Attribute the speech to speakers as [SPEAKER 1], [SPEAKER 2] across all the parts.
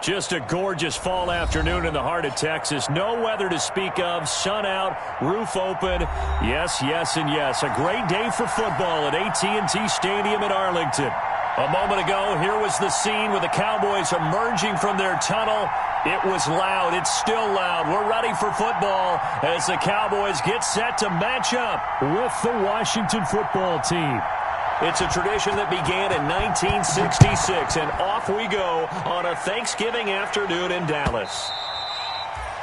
[SPEAKER 1] Just a gorgeous fall afternoon in the heart of Texas. No weather to speak of. Sun out, roof open. Yes, yes, and yes. A great day for football at AT&T Stadium in Arlington. A moment ago, here was the scene with the Cowboys emerging from their tunnel. It was loud. It's still loud. We're ready for football as the Cowboys get set to match up with the Washington football team. It's a tradition that began in 1966, and off we go on a Thanksgiving afternoon in Dallas.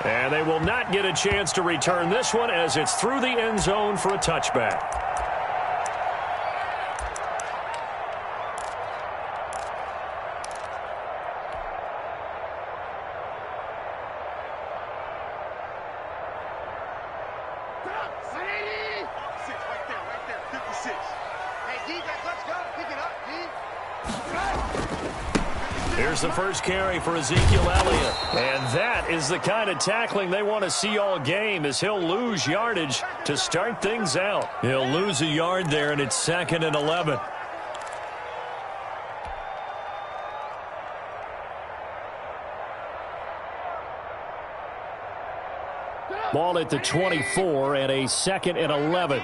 [SPEAKER 1] And they will not get a chance to return this one as it's through the end zone for a touchback. Here's the first carry for Ezekiel Elliott. And that is the kind of tackling they want to see all game as he'll lose yardage to start things out. He'll lose a yard there, and it's 2nd and 11. Ball at the 24 and a 2nd and 11.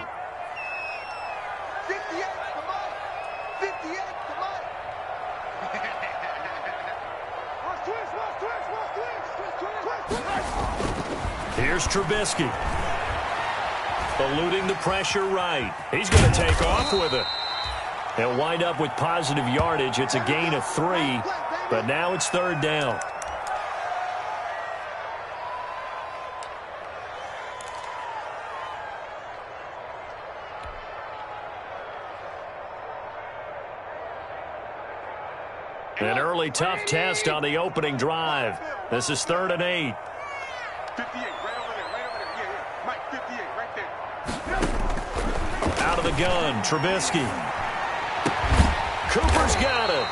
[SPEAKER 1] Here's Trubisky. Eluding the pressure right. He's going to take off with it. He'll wind up with positive yardage. It's a gain of 3, but now it's 3rd down. An early tough test on the opening drive. This is 3rd and 8.
[SPEAKER 2] 58, right over there, right over there. Yeah. Mike, 58, right there.
[SPEAKER 1] Out of the gun, Trubisky. Cooper's got it.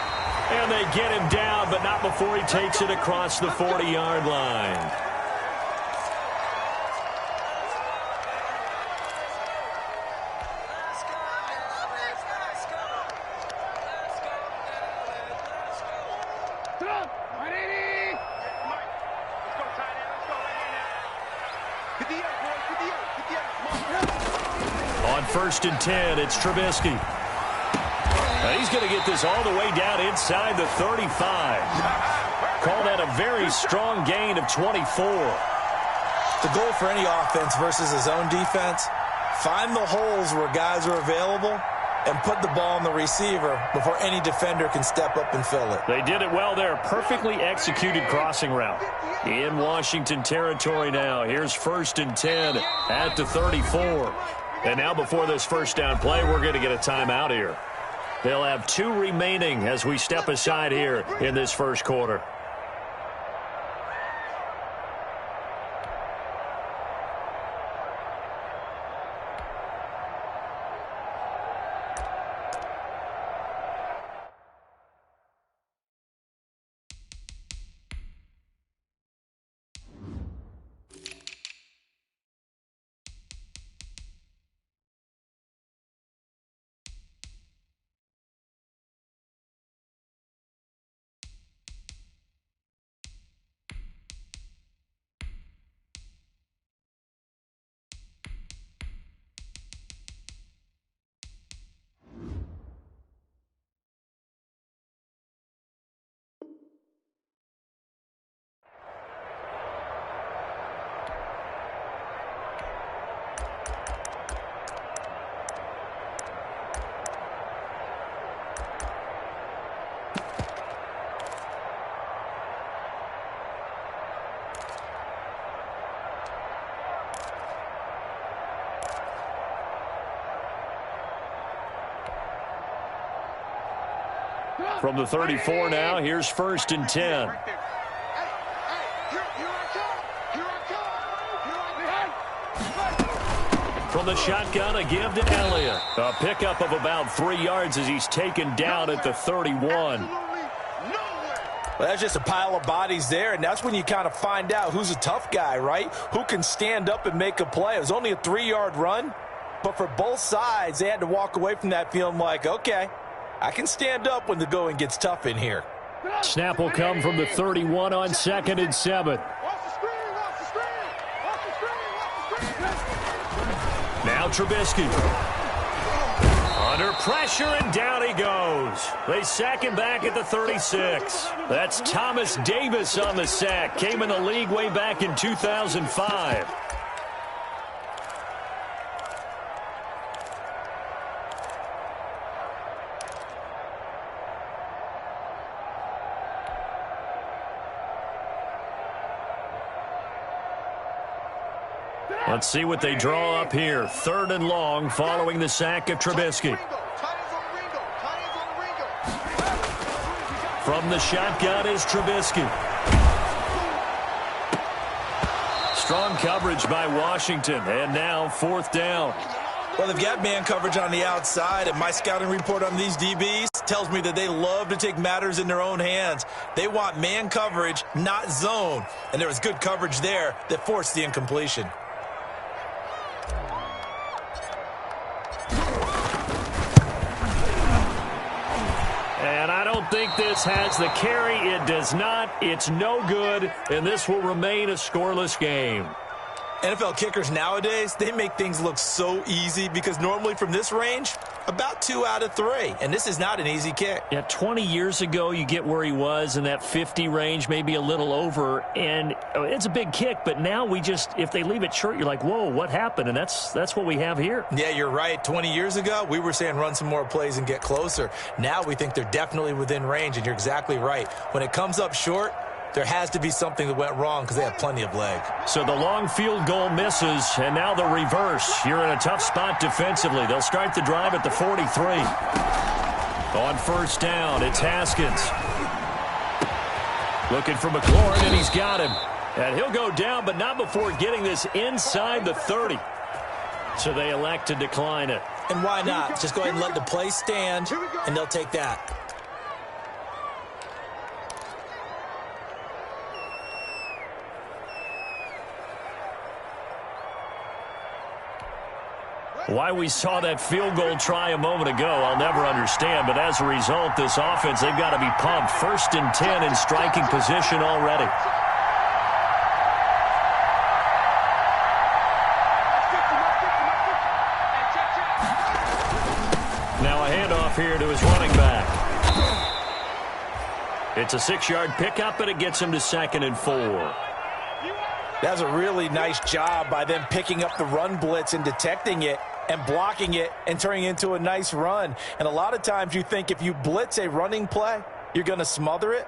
[SPEAKER 1] And they get him down, but not before he takes it across the 40-yard line. On 1st and 10, it's Trubisky. Now he's going to get this all the way down inside the 35. Call that a very strong gain of 24.
[SPEAKER 3] The goal for any offense versus his own defense, find the holes where guys are available and put the ball on the receiver before any defender can step up and fill it.
[SPEAKER 1] They did it well there. Perfectly executed crossing route. In Washington territory now. Here's 1st and 10 at the 34. And now before this first down play, we're going to get a timeout here. They'll have 2 remaining as we step aside here in this first quarter. From the 34 now, here's 1st and 10. From the shotgun, a give to Elliott. A pickup of about 3 yards as he's taken down at the 31.
[SPEAKER 3] Well, that's just a pile of bodies there, and that's when you kind of find out who's a tough guy, right? Who can stand up and make a play. It was only a 3-yard run, but for both sides, they had to walk away from that feeling like, okay, I can stand up when the going gets tough in here.
[SPEAKER 1] Snap will come from the 31 on 2nd and 7. Now Trubisky. Under pressure, and down he goes. They sack him back at the 36. That's Thomas Davis on the sack. Came in the league way back in 2005. Let's see what they draw up here. 3rd and long following the sack of Trubisky. From the shotgun is Trubisky. Strong coverage by Washington. And now 4th down.
[SPEAKER 3] Well, they've got man coverage on the outside, and my scouting report on these DBs tells me that they love to take matters in their own hands. They want man coverage, not zone. And there was good coverage there that forced the incompletion.
[SPEAKER 1] And I don't think this has the carry. It does not. It's no good, and this will remain a scoreless game.
[SPEAKER 3] NFL kickers nowadays, they make things look so easy because normally from this range, about 2 out of 3. And this is not an easy kick.
[SPEAKER 1] Yeah, 20 years ago, you get where he was in that 50 range, maybe a little over. And it's a big kick, but now we just, if they leave it short, you're like, whoa, what happened? And that's what we have here.
[SPEAKER 3] Yeah, you're right. 20 years ago, we were saying run some more plays and get closer. Now we think they're definitely within range, and you're exactly right. When it comes up short, there has to be something that went wrong because they have plenty of leg.
[SPEAKER 1] So the long field goal misses, and now the reverse. You're in a tough spot defensively. They'll start the drive at the 43. On 1st down, it's Haskins. Looking for McLaurin, and he's got him. And he'll go down, but not before getting this inside the 30. So they elect to decline it.
[SPEAKER 3] And why not? Just go ahead and let the play stand, and they'll take that.
[SPEAKER 1] Why we saw that field goal try a moment ago, I'll never understand. But as a result, this offense, they've got to be pumped. 1st and 10 in striking position already. Now a handoff here to his running back. It's a 6-yard pickup, and it gets him to 2nd and 4.
[SPEAKER 3] That's a really nice job by them picking up the run blitz and detecting it and blocking it and turning it into a nice run. And a lot of times you think if you blitz a running play, you're going to smother it.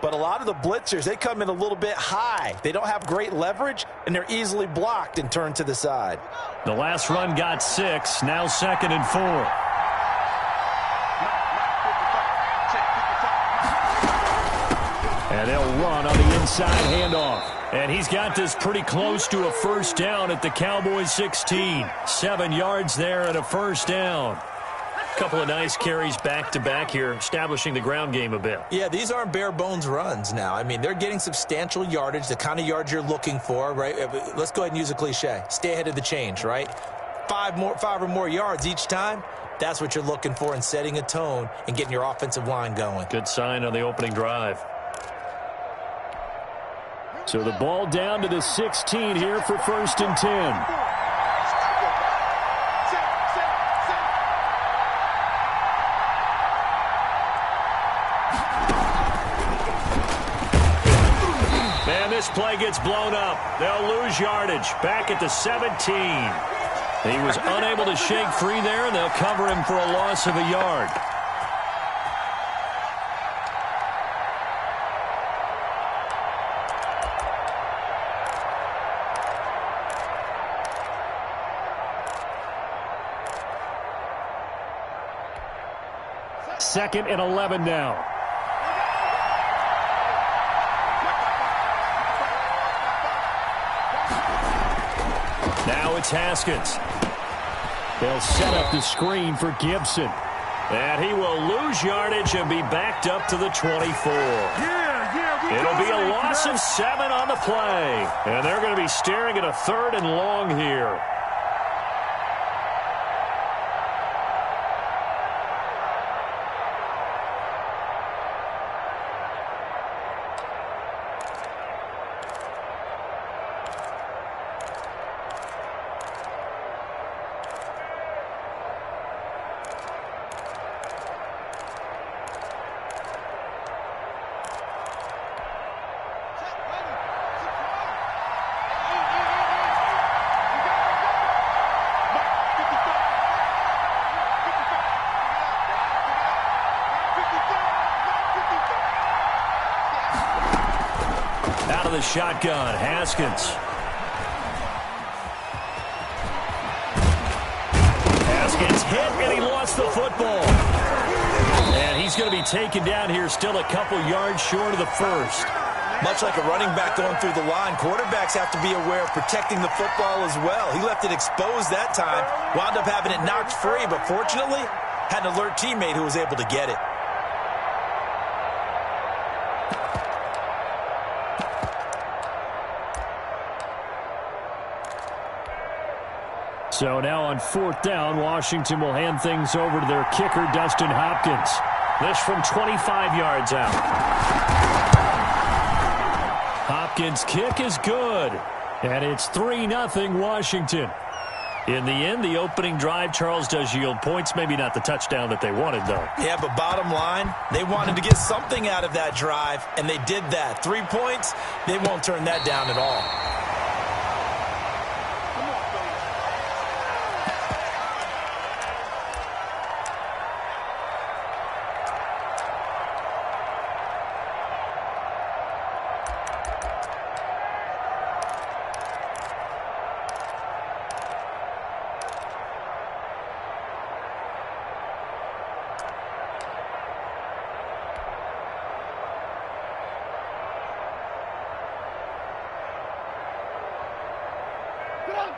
[SPEAKER 3] But a lot of the blitzers, they come in a little bit high. They don't have great leverage, and they're easily blocked and turned to the side.
[SPEAKER 1] The last run got 6, now 2nd and 4. And they'll run on the inside handoff. And he's got this pretty close to a 1st down at the Cowboys 16. 7 yards there and a 1st down. A couple of nice carries back-to-back here, establishing the ground game a bit.
[SPEAKER 3] Yeah, these aren't bare-bones runs now. I mean, they're getting substantial yardage, the kind of yards you're looking for, right? Let's go ahead and use a cliche. Stay ahead of the change, right? 5 or more yards each time. That's what you're looking for in setting a tone and getting your offensive line going.
[SPEAKER 1] Good sign on the opening drive. So the ball down to the 16 here for 1st and 10. And this play gets blown up. They'll lose yardage. Back at the 17. He was unable to shake free there, and they'll cover him for a loss of a yard. Second and 11 now. Now it's Haskins. They'll set up the screen for Gibson. And he will lose yardage and be backed up to the 24. It'll be a loss of 7 on the play. And they're going to be staring at a 3rd and long here. the shotgun. Haskins. Haskins hit, and he lost the football. And he's going to be taken down here, still a couple yards short of the first.
[SPEAKER 3] Much like a running back going through the line, quarterbacks have to be aware of protecting the football as well. He left it exposed that time, wound up having it knocked free, but fortunately had an alert teammate who was able to get it.
[SPEAKER 1] So now on 4th down, Washington will hand things over to their kicker, Dustin Hopkins. This from 25 yards out. Hopkins' kick is good, and it's 3-0 Washington. In the end, the opening drive, Charles, does yield points. Maybe not the touchdown that they wanted, though.
[SPEAKER 3] Yeah, but bottom line, they wanted to get something out of that drive, and they did that. 3 points, they won't turn that down at all.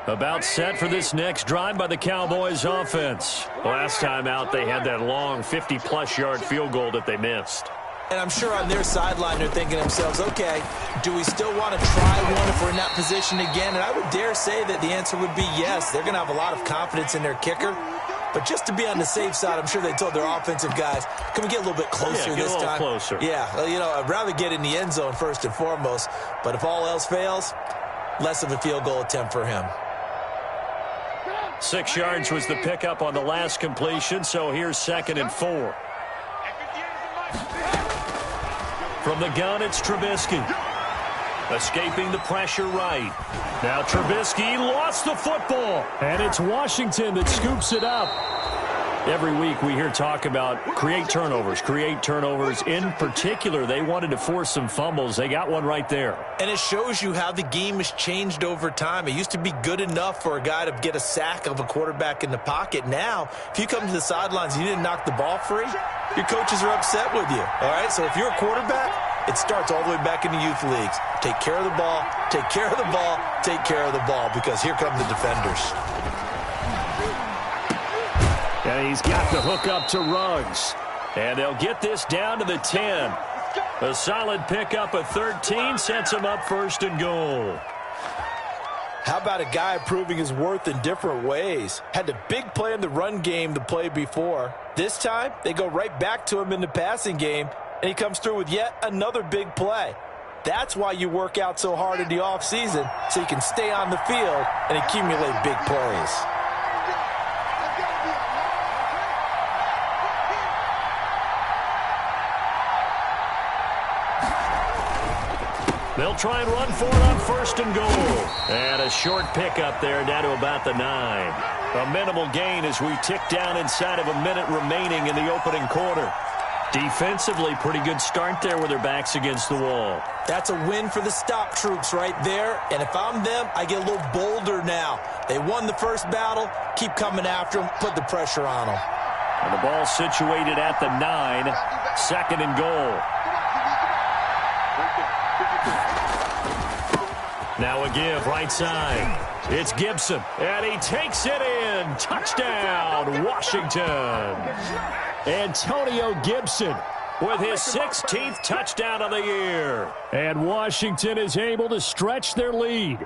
[SPEAKER 1] About set for this next drive by the Cowboys offense. Last time out, they had that long 50-plus yard field goal that they missed.
[SPEAKER 3] And I'm sure on their sideline they're thinking to themselves, okay, do we still want to try one if we're in that position again? And I would dare say that the answer would be yes. They're going to have a lot of confidence in their kicker. But just to be on the safe side, I'm sure they told their offensive guys, can we get a little bit closer this time?
[SPEAKER 1] Closer.
[SPEAKER 3] Yeah, well, you know, I'd rather get in the end zone first and foremost. But if all else fails, less of a field goal attempt for him.
[SPEAKER 1] 6 yards was the pickup on the last completion, so here's 2nd and 4. From the gun, it's Trubisky. Escaping the pressure right. Now Trubisky lost the football, and it's Washington that scoops it up. Every week we hear talk about create turnovers. In particular, they wanted to force some fumbles. They got one right there.
[SPEAKER 3] And it shows you how the game has changed over time. It used to be good enough for a guy to get a sack of a quarterback in the pocket. Now, if you come to the sidelines and you didn't knock the ball free, your coaches are upset with you. All right, so if you're a quarterback, it starts all the way back in the youth leagues. Take care of the ball, take care of the ball, take care of the ball, because here come the defenders.
[SPEAKER 1] And he's got the hook up to Ruggs. And they'll get this down to the 10. A solid pickup of 13 sets him up 1st and goal.
[SPEAKER 3] How about a guy proving his worth in different ways? Had a big play in the run game to play before. This time, they go right back to him in the passing game, and he comes through with yet another big play. That's why you work out so hard in the offseason, so you can stay on the field and accumulate big plays.
[SPEAKER 1] They'll try and run for it on 1st and goal. And a short pickup there down to about the 9. A minimal gain as we tick down inside of a minute remaining in the opening quarter. Defensively, pretty good start there with their backs against the wall.
[SPEAKER 3] That's a win for the stop troops right there. And if I'm them, I get a little bolder now. They won the first battle. Keep coming after them. Put the pressure on them.
[SPEAKER 1] And the ball situated at the 9. 2nd and goal. Now a give right side. It's Gibson, and he takes it in. Touchdown, Washington. Antonio Gibson with his 16th touchdown of the year. And Washington is able to stretch their lead.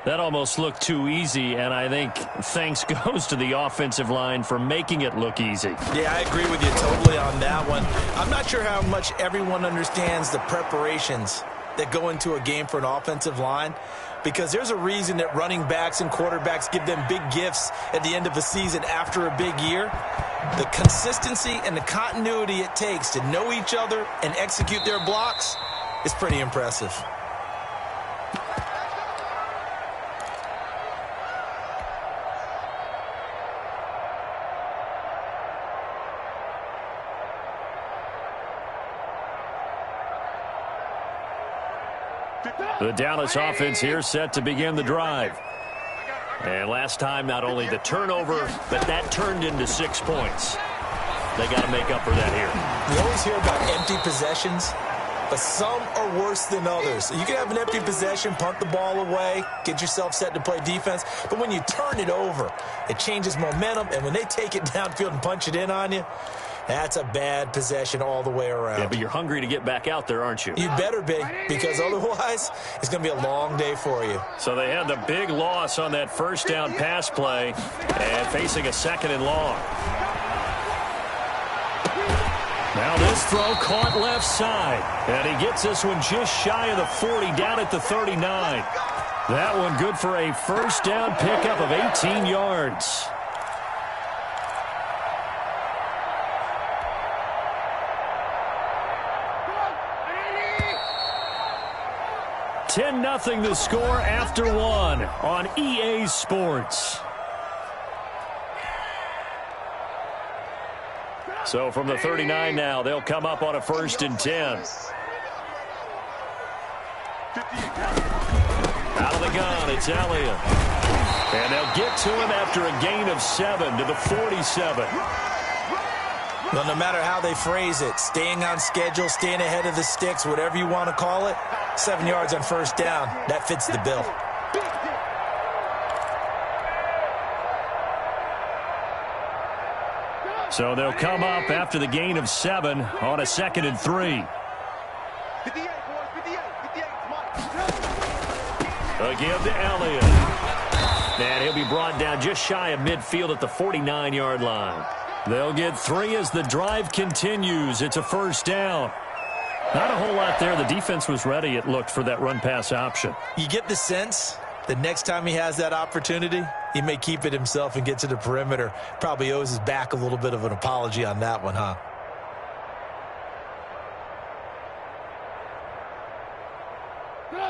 [SPEAKER 1] That almost looked too easy, and I think thanks goes to the offensive line for making it look easy.
[SPEAKER 3] Yeah, I agree with you totally on that one. I'm not sure how much everyone understands the preparations that go into a game for an offensive line, because there's a reason that running backs and quarterbacks give them big gifts at the end of a season after a big year. The consistency and the continuity it takes to know each other and execute their blocks is pretty impressive.
[SPEAKER 1] The Dallas offense here set to begin the drive. And last time, not only the turnover, but that turned into 6 points. They got to make up for that here.
[SPEAKER 3] We always hear about empty possessions, but some are worse than others. You can have an empty possession, punt the ball away, get yourself set to play defense, but when you turn it over, it changes momentum, and when they take it downfield and punch it in on you, that's a bad possession all the way around.
[SPEAKER 1] Yeah, but you're hungry to get back out there, aren't you?
[SPEAKER 3] You better be, because otherwise it's going to be a long day for you.
[SPEAKER 1] So they had the big loss on that first down pass play and facing a 2nd and long. Now this throw caught left side, and he gets this one just shy of the 40, down at the 39. That one good for a first down pickup of 18 yards. 10-0 the score after 1 on EA Sports. So from the 39 now, they'll come up on a 1st and 10. Out of the gun, it's Elliott. And they'll get to him after a gain of 7 to the 47.
[SPEAKER 3] Well, no matter how they phrase it, staying on schedule, staying ahead of the sticks, whatever you want to call it, 7 yards on first down, that fits the bill.
[SPEAKER 1] So they'll come up after the gain of 7 on a 2nd and 3.
[SPEAKER 2] 58, boys, 58, 58,
[SPEAKER 1] Again to Elliott. And he'll be brought down just shy of midfield at the 49-yard line. They'll get 3 as the drive continues. It's a 1st down. Not a whole lot there. The defense was ready, it looked, for that run-pass option.
[SPEAKER 3] You get the sense that next time he has that opportunity, he may keep it himself and get to the perimeter. Probably owes his back a little bit of an apology on that one, huh?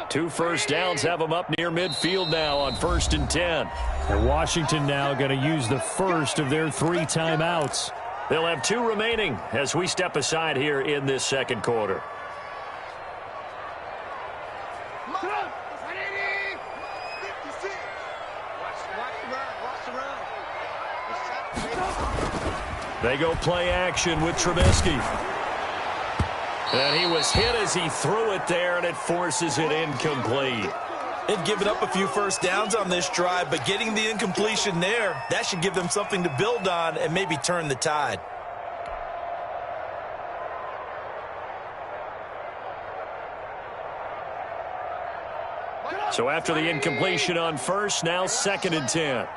[SPEAKER 1] Two first downs have them up near midfield now on 1st and 10.
[SPEAKER 4] And Washington now going to use the first of their 3 timeouts.
[SPEAKER 1] They'll have 2 remaining as we step aside here in this 2nd quarter. They go play action with Trubisky. And he was hit as he threw it there, and it forces it incomplete.
[SPEAKER 3] They've given up a few first downs on this drive, but getting the incompletion there, that should give them something to build on and maybe turn the tide.
[SPEAKER 1] So after the incompletion on first, now 2nd and 10.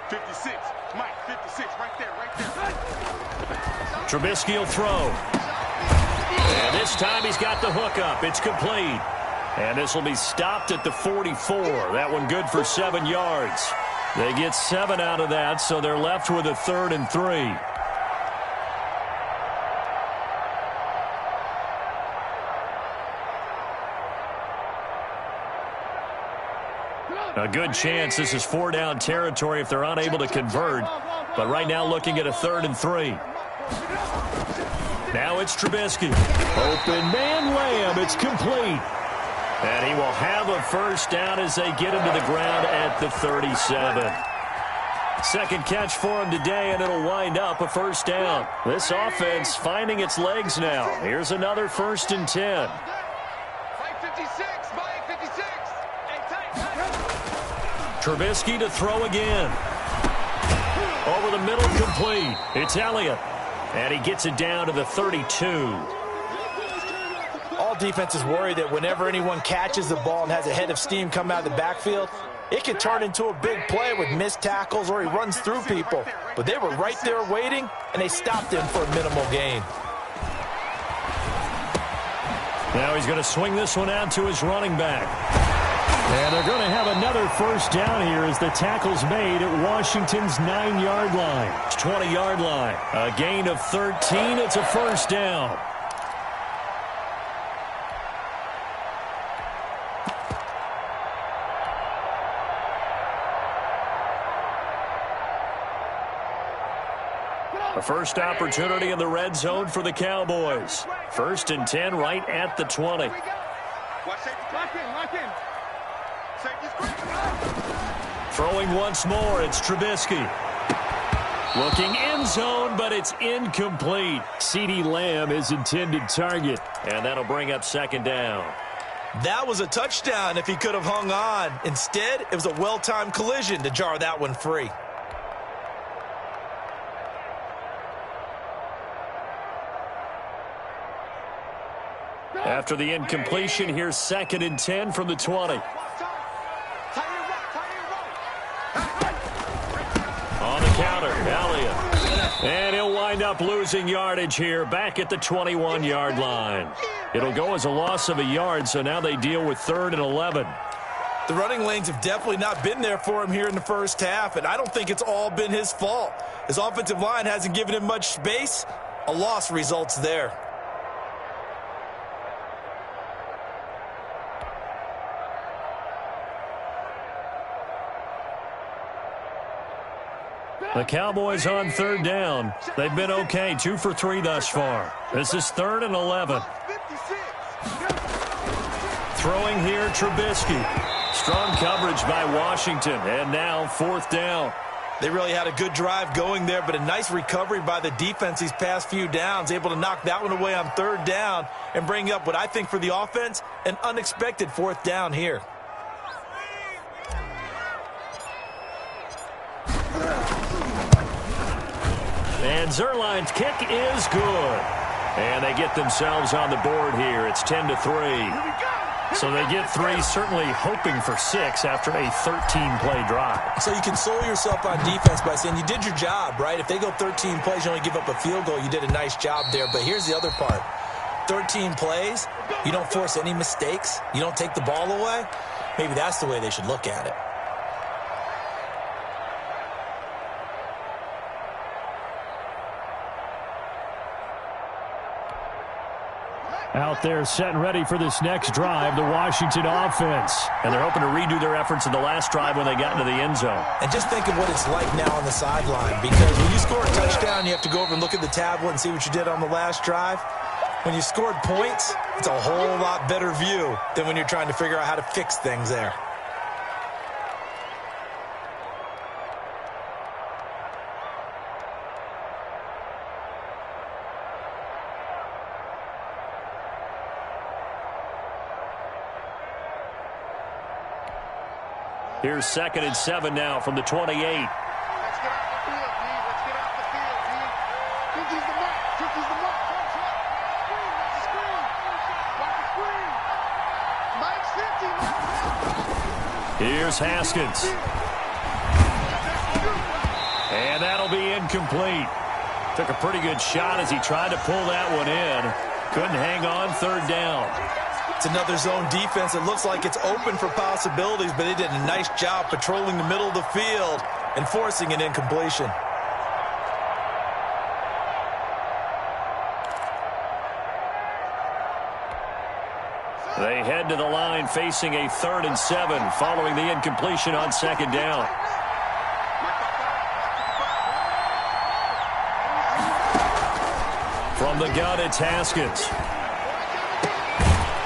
[SPEAKER 2] 56, Mike, 56, right there, right there.
[SPEAKER 1] Trubisky will throw. And this time he's got the hook up. It's complete. And this will be stopped at the 44. That one good for 7 yards. They get 7 out of that, so they're left with a 3rd and 3. A good chance this is 4-down territory if they're unable to convert. But right now looking at a 3rd and 3. Now it's Trubisky. Open man Lamb. It's complete. And he will have a first down as they get him to the ground at the 37. Second catch for him today, and it'll wind up a first down. This offense finding its legs now. Here's another 1st and 10. Trubisky to throw again. Over the middle, complete. It's Elliott. And he gets it down to the 32.
[SPEAKER 3] All defenses worry that whenever anyone catches the ball and has a head of steam come out of the backfield, it can turn into a big play with missed tackles or he runs through people. But they were right there waiting, and they stopped him for a minimal gain.
[SPEAKER 1] Now he's going to swing this one out to his running back. And they're going to have another first down here as the tackle's made at Washington's 9-yard line. 20-yard line. A gain of 13. It's a first down. A first opportunity in the red zone for the Cowboys. 1st and 10 right at the 20.
[SPEAKER 2] Watch safety. Lock in. Safety's quick.
[SPEAKER 1] Throwing once more, it's Trubisky. Looking end zone, but it's incomplete. CeeDee Lamb is intended target, and that'll bring up second down.
[SPEAKER 3] That was a touchdown if he could have hung on. Instead, it was a well-timed collision to jar that one free.
[SPEAKER 1] After the incompletion, here's 2nd and 10 from the 20. On the counter, Elliott. And he'll wind up losing yardage here, back at the 21-yard line. It'll go as a loss of a yard, so now they deal with 3rd and 11.
[SPEAKER 3] The running lanes have definitely not been there for him here in the first half, and I don't think it's all been his fault. His offensive line hasn't given him much space. A loss results there.
[SPEAKER 1] The Cowboys on 3rd down. They've been okay, 2 for 3 thus far. This is 3rd and 11. Throwing here, Trubisky. Strong coverage by Washington, and now 4th down.
[SPEAKER 3] They really had a good drive going there, but a nice recovery by the defense these past few downs, able to knock that one away on 3rd down and bring up what I think for the offense, an unexpected 4th down here.
[SPEAKER 1] And Zuerlein's kick is good. And they get themselves on the board here. It's 10-3. So they get 3, certainly hoping for 6 after a 13-play drive.
[SPEAKER 3] So you console yourself on defense by saying you did your job, right? If they go 13 plays, you only give up a field goal, you did a nice job there. But here's the other part. 13 plays, you don't force any mistakes, you don't take the ball away. Maybe that's the way they should look at it.
[SPEAKER 4] Out there set and ready for this next drive, the Washington offense.
[SPEAKER 1] And they're hoping to redo their efforts in the last drive when they got into the end zone.
[SPEAKER 3] And just think of what it's like now on the sideline, because when you score a touchdown, you have to go over and look at the tablet and see what you did on the last drive. When you scored points, it's a whole lot better view than when you're trying to figure out how to fix things there.
[SPEAKER 1] Here's 2nd and 7 now from the 28.
[SPEAKER 2] Let's get out the field, D. Let's get out the field, D. Think he's the mark. Think he's the mark. Screen. Watch the screen. Watch the screen. Mike's 50.
[SPEAKER 1] Here's Haskins. And that'll be incomplete. Took a pretty good shot as he tried to pull that one in. Couldn't hang on 3rd down.
[SPEAKER 3] It's another zone defense. It looks like it's open for possibilities, but they did a nice job patrolling the middle of the field and forcing an incompletion.
[SPEAKER 1] They head to the line facing a 3rd and 7 following the incompletion on 2nd down. From the gun, it's Haskins.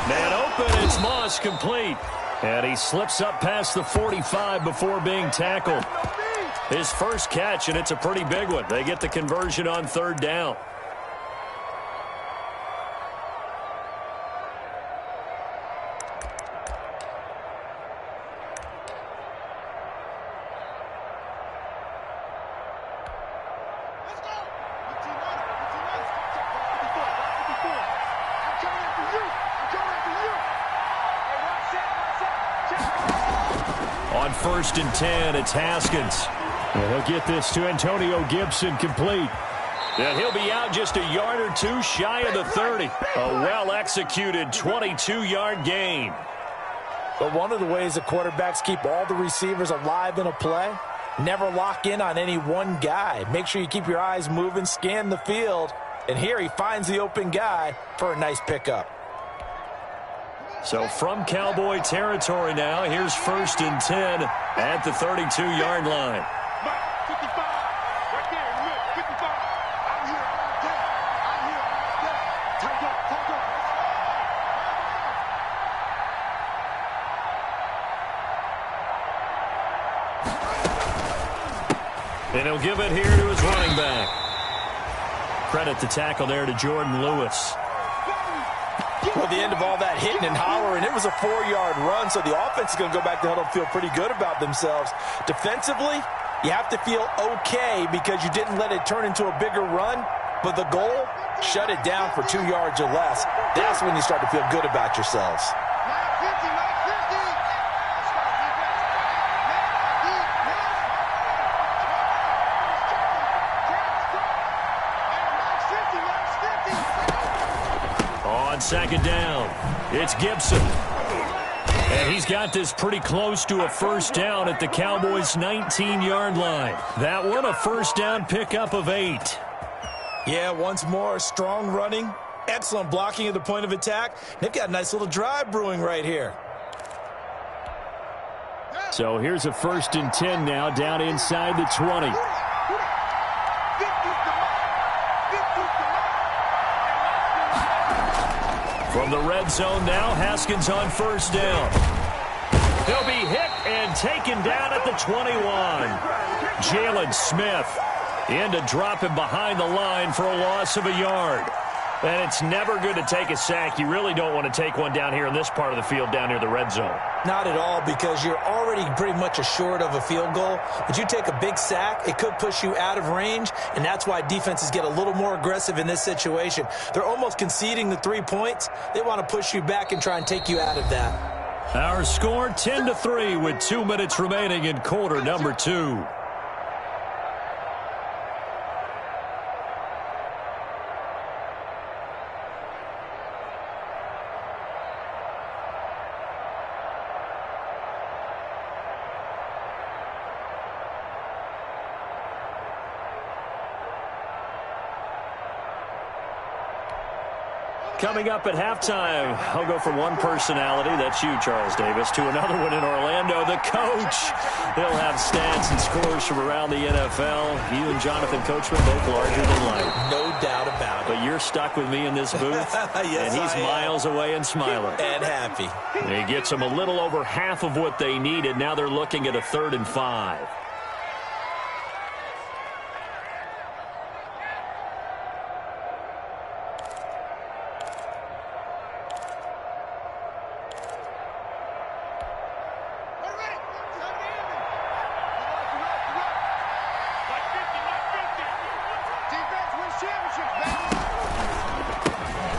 [SPEAKER 1] Man open, it's Moss, complete. And he slips up past the 45 before being tackled. His first catch, and it's a pretty big one. They get the conversion on 3rd down. On 1st and 10, it's Haskins.
[SPEAKER 4] And he'll get this to Antonio Gibson, complete.
[SPEAKER 1] And he'll be out just a yard or 2 shy of the 30. A well-executed 22-yard gain.
[SPEAKER 3] But one of the ways the quarterbacks keep all the receivers alive in a play, never lock in on any one guy. Make sure you keep your eyes moving, scan the field. And here he finds the open guy for a nice pickup.
[SPEAKER 1] So from Cowboy territory now, here's 1st and 10 at the 32-yard line.
[SPEAKER 2] 55, right there in the middle, 55. I'm here all day. I'm here all day. Tight up, tight up.
[SPEAKER 1] And he'll give it here to his running back. Credit the tackle there to Jordan Lewis.
[SPEAKER 3] Well, the end of all that hitting and hollering, it was a 4-yard run, so the offense is going to go back to huddle and feel pretty good about themselves. Defensively, you have to feel okay because you didn't let it turn into a bigger run, but the goal, shut it down for 2 yards or less. That's when you start to feel good about yourselves.
[SPEAKER 1] Second down, it's Gibson. And he's got this pretty close to a first down at the Cowboys' 19-yard line. That one, a first down pickup of 8.
[SPEAKER 3] Yeah, once more, strong running, excellent blocking at the point of attack. They've got a nice little drive brewing right here.
[SPEAKER 4] So here's a 1st and 10 now, down inside the 20.
[SPEAKER 1] From the red zone now, Haskins on first down. He'll be hit and taken down at the 21. Jalen Smith in to drop him behind the line for a loss of a yard. And it's never good to take a sack. You really don't want to take one down here in this part of the field, down near the red zone.
[SPEAKER 3] Not at all, because you're already pretty much assured of a field goal. But you take a big sack, it could push you out of range, and that's why defenses get a little more aggressive in this situation. They're almost conceding the 3 points. They want to push you back and try and take you out of that.
[SPEAKER 1] Our score 10-3 with 2 minutes remaining in quarter number 2. Coming up at halftime, I'll go from one personality, that's you, Charles Davis, to another one in Orlando, the coach. He'll have stats and scores from around the NFL. You and Jonathan Coachman, both larger than life.
[SPEAKER 3] No doubt about it.
[SPEAKER 1] But you're stuck with me in this booth,
[SPEAKER 3] yes,
[SPEAKER 1] and he's miles away and smiling.
[SPEAKER 3] And happy.
[SPEAKER 1] He gets them a little over half of what they needed. Now they're looking at a 3rd and 5.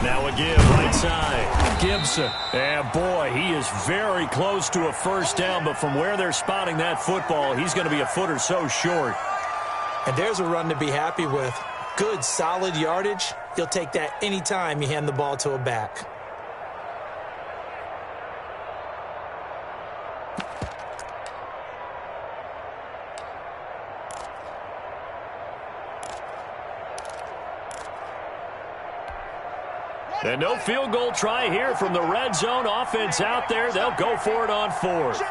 [SPEAKER 1] Now again, right side, Gibson. And boy, he is very close to a first down, but from where they're spotting that football, he's going to be a foot or so short.
[SPEAKER 3] And there's a run to be happy with. Good, solid yardage. You'll take that anytime you hand the ball to a back.
[SPEAKER 1] And no field goal try here from the red zone. Offense out there. They'll go for it on 4th.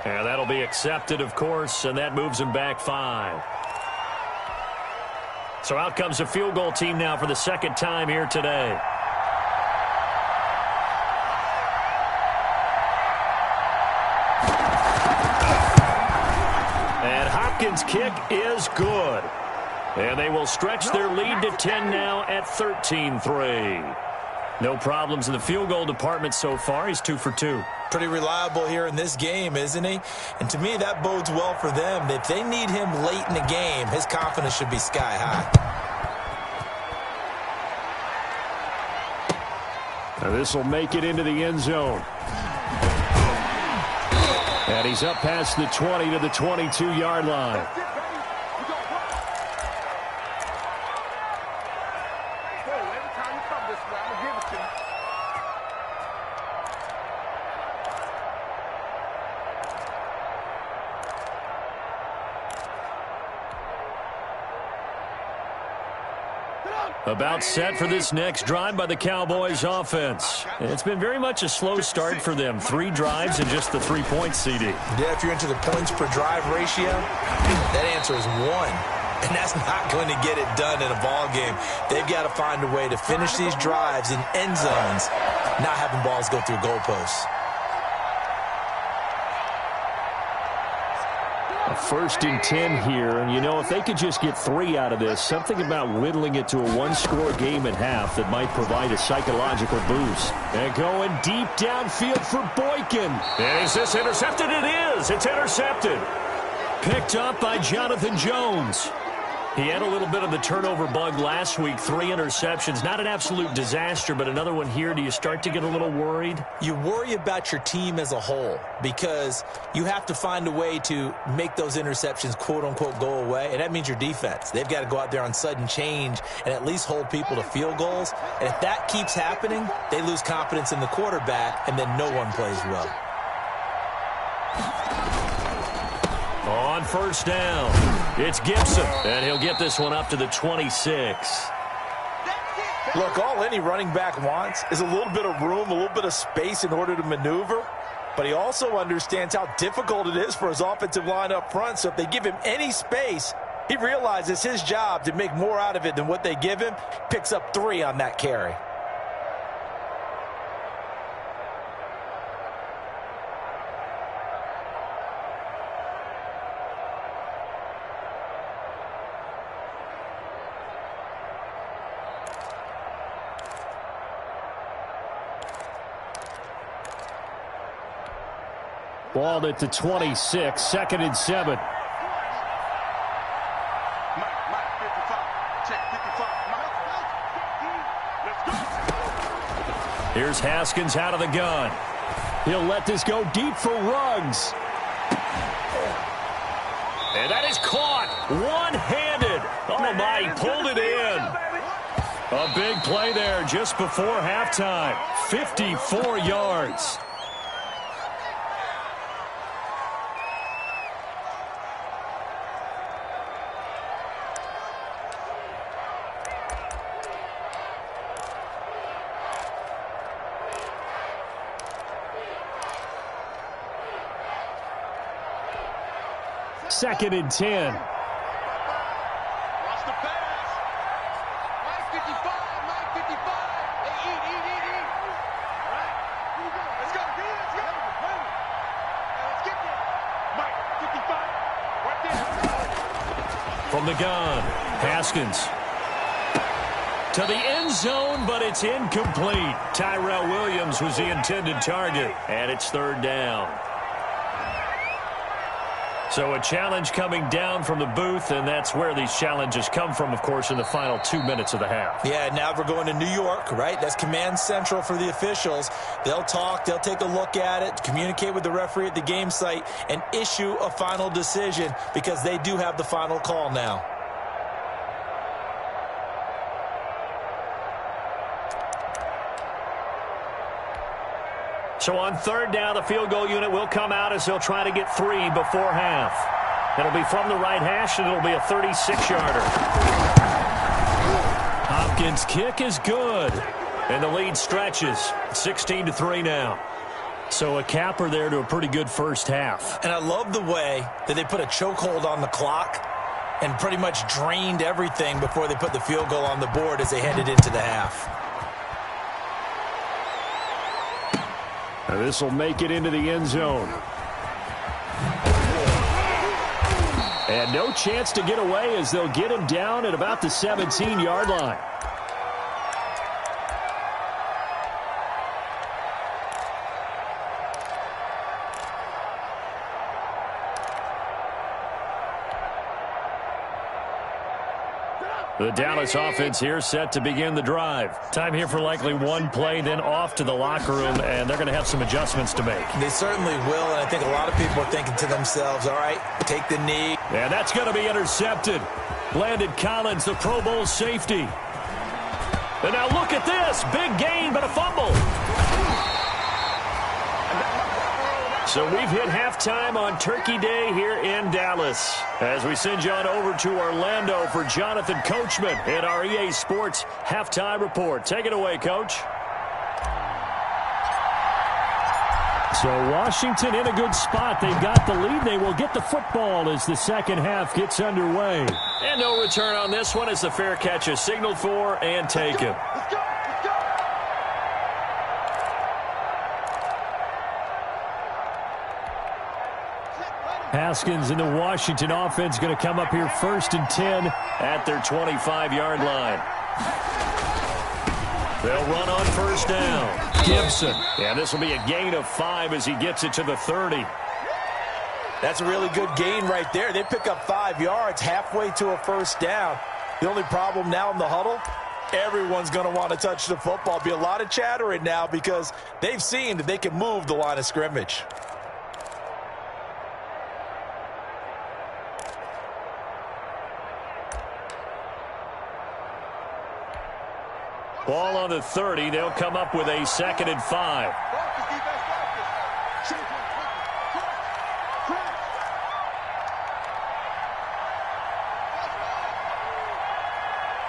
[SPEAKER 1] And that'll be accepted, of course, and that moves him back 5. So out comes a field goal team now for the 2nd time here today. And Hopkins' kick is good. And they will stretch their lead to 10 now at 13-3. No problems in the field goal department so far. He's 2 for 2.
[SPEAKER 3] Pretty reliable here in this game, isn't he? And to me, that bodes well for them. If they need him late in the game, his confidence should be sky high.
[SPEAKER 4] Now this will make it into the end zone. And he's up past the 20 to the 22-yard line.
[SPEAKER 1] About set for this next drive by the Cowboys offense. It's been very much a slow start for them. 3 drives and just the 3 points, CD.
[SPEAKER 3] Yeah, if you're into the points per drive ratio, that answer is 1. And that's not going to get it done in a ball game. They've got to find a way to finish these drives in end zones, not having balls go through goalposts.
[SPEAKER 4] A 1st and 10 here, and you know, if they could just get 3 out of this, something about whittling it to a 1-score game at half that might provide a psychological boost. And going deep downfield for Boykin.
[SPEAKER 1] And is this intercepted? It is. It's intercepted. Picked up by Jonathan Jones. He had a little bit of the turnover bug last week, 3 interceptions. Not an absolute disaster, but another one here. Do you start to get a little worried?
[SPEAKER 3] You worry about your team as a whole because you have to find a way to make those interceptions, quote-unquote, go away, and that means your defense. They've got to go out there on sudden change and at least hold people to field goals. And if that keeps happening, they lose confidence in the quarterback, and then no one plays well.
[SPEAKER 1] On 1st down, it's Gibson, and he'll get this one up to the 26.
[SPEAKER 3] Look, all any running back wants is a little bit of room, a little bit of space in order to maneuver, but he also understands how difficult it is for his offensive line up front, so if they give him any space, he realizes his job to make more out of it than what they give him, picks up 3 on that carry.
[SPEAKER 4] Ball at the 26, 2nd and 7.
[SPEAKER 1] Here's Haskins out of the gun.
[SPEAKER 4] He'll let this go deep for Ruggs.
[SPEAKER 1] And that is caught one-handed. Oh, my, he pulled it in. A big play there just before halftime. 54 yards.
[SPEAKER 4] Second and 10.
[SPEAKER 2] Watch the pass. Mike 55, Mike 55. Hey, eat. All right, here we go. Let's go, D, let's go. Now let's get there. Mike 55, right there.
[SPEAKER 1] From the gun, Haskins. To the end zone, but it's incomplete. Tyrell Williams was the intended target, and it's 3rd down. So a challenge coming down from the booth, and that's where these challenges come from, of course, in the final 2 minutes of the half.
[SPEAKER 3] Yeah, now we're going to New York, right? That's command central for the officials. They'll talk, they'll take a look at it, communicate with the referee at the game site, and issue a final decision because they do have the final call now.
[SPEAKER 1] So on 3rd down, the field goal unit will come out as they'll try to get 3 before half. It'll be from the right hash, and it'll be a 36-yarder. Hopkins' kick is good, and the lead stretches. 16-3 now. So a capper there to a pretty good first half.
[SPEAKER 3] And I love the way that they put a chokehold on the clock and pretty much drained everything before they put the field goal on the board as they headed into the half.
[SPEAKER 4] This will make it into the end zone. And no chance to get away as they'll get him down at about the 17-yard line. The Dallas offense here set to begin the drive. Time here for likely one play, then off to the locker room, and they're going to have some adjustments to make.
[SPEAKER 3] They certainly will, and I think a lot of people are thinking to themselves, all right, take the knee.
[SPEAKER 1] And that's going to be intercepted. Landon Collins, the Pro Bowl safety. And now look at this. Big gain, but a fumble. So we've hit halftime on Turkey Day here in Dallas. As we send you on over to Orlando for Jonathan Coachman in our EA Sports Halftime Report. Take it away, Coach.
[SPEAKER 4] So Washington in a good spot. They've got the lead. They will get the football as the second half gets underway.
[SPEAKER 1] And no return on this one as the fair catch is signaled for and taken.
[SPEAKER 2] Let's go. Let's go.
[SPEAKER 4] Haskins and the Washington offense going to come up here 1st and 10
[SPEAKER 1] at their 25-yard line. They'll run on first down. Gibson. And this will be a gain of 5 as he gets it to the 30.
[SPEAKER 3] That's a really good gain right there. They pick up 5 yards halfway to a first down. The only problem now in the huddle, everyone's going to want to touch the football. Be a lot of chattering now because they've seen that they can move the line of scrimmage.
[SPEAKER 1] Ball on the 30. They'll come up with a 2nd and 5.
[SPEAKER 2] Focus, defense, focus. Shoot. Cross.